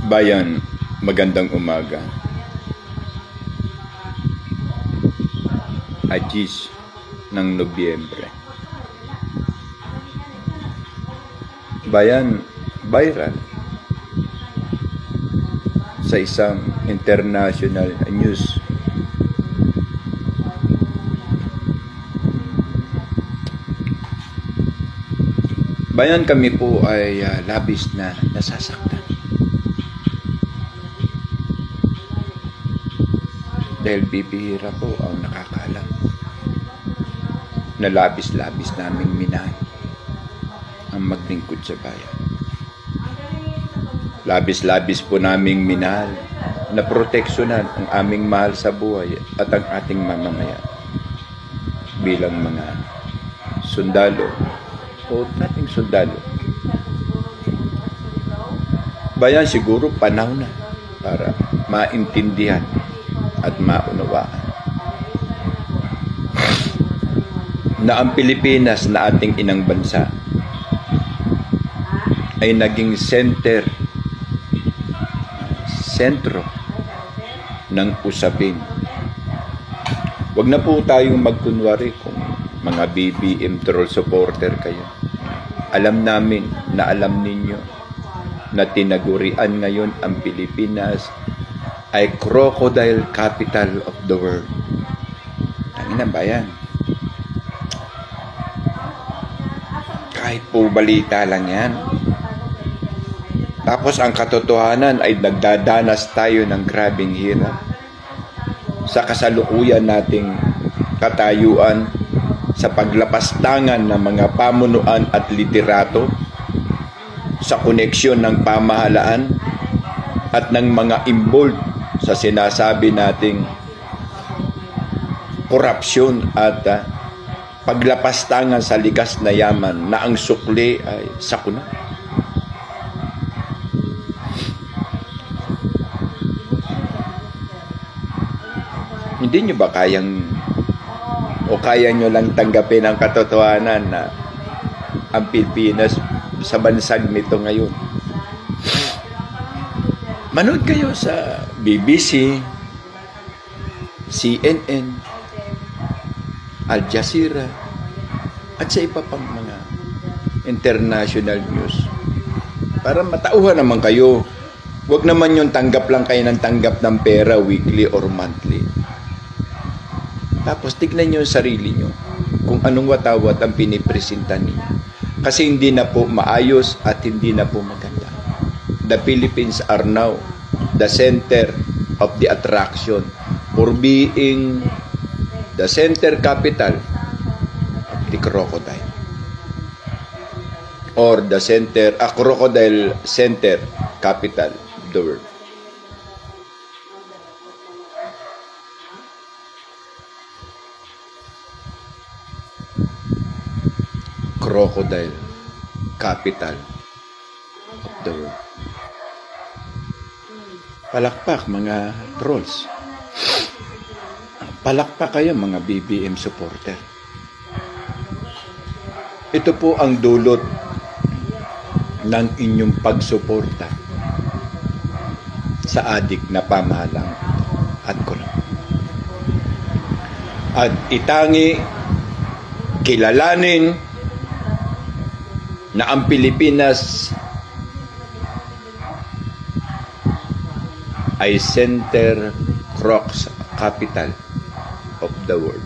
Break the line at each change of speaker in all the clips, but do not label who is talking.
Bayan, magandang umaga. Agis ng Nobyembre. Bayan, viral sa isang international news. Bayan, kami po ay labis na nasasaktan. Dahil bibihira po ang nakakaalam na labis-labis naming minahal ang maglingkod sa bayan. Labis-labis po naming minahal na proteksyonan ang aming mahal sa buhay at ang ating mamamayan bilang mga sundalo o dating sundalo. Bayan, siguro panahon na para maintindihan at maunawaan na ang Pilipinas na ating inang bansa ay naging sentro ng usapin. Huwag na po tayong magkunwari kung mga BBM troll supporter kayo. Alam namin na alam ninyo na tinagurian ngayon ang Pilipinas ay crocodile capital of the world. Tangina bayan. Kahit po balita lang yan. Tapos ang katotohanan ay nagdadanas tayo ng grabing hirap sa kasalukuyan nating katayuan sa paglapastangan ng mga pamunuan at liderato sa koneksyon ng pamahalaan at ng mga involved sa sinasabi nating korupsyon at paglapastangan sa likas na yaman na ang sukli ay sakuna. Hindi nyo ba kaya nyo lang tanggapin ang katotohanan na ang Pilipinas sa bansag nito ngayon? Manood kayo sa BBC, CNN, Al Jazeera, at sa iba pang mga international news para matauhan naman kayo. Huwag naman yung tanggap lang kayo ng tanggap ng pera weekly or monthly. Tapos tignan nyo yung sarili nyo kung anong watawat ang pinipresenta ninyo. Kasi hindi na po maayos at hindi na po maganda. The Philippines are now the center of the attraction for being the center capital of the crocodile or the crocodile center capital of the world. Crocodile capital of the world. Palakpak mga trolls. Palakpak kayo mga BBM supporter. Ito po ang dulot ng inyong pagsuporta sa adik na pamahalang at kulong. At itangi, kilalanin na ang Pilipinas ay center crocs capital of the world.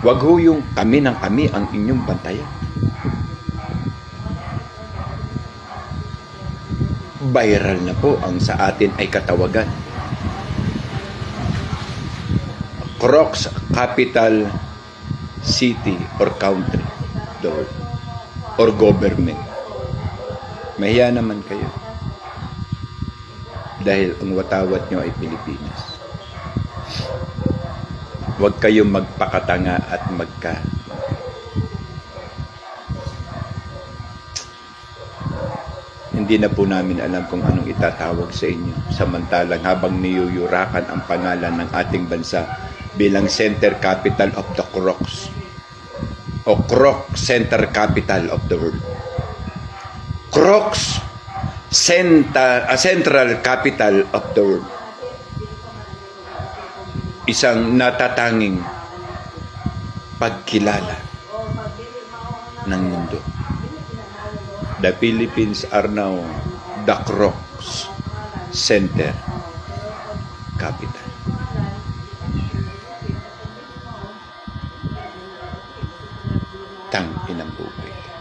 Wag ho yung kami ng kami ang inyong bantayan. Viral na po ang sa atin ay katawagan. Crocs capital city or country, the world, or government. Mahiya naman kayo. Dahil ang watawat nyo ay Pilipinas. Huwag kayong magpakatanga at Hindi na po namin alam kung anong itatawag sa inyo. Samantalang habang niyuyurakan ang pangalan ng ating bansa bilang center capital of the Crocs o Croc center capital of the world. Crocs, central capital of the world. Isang natatanging pagkilala ng mundo. The Philippines are now the Crocs Center capital. Tang inang buhay.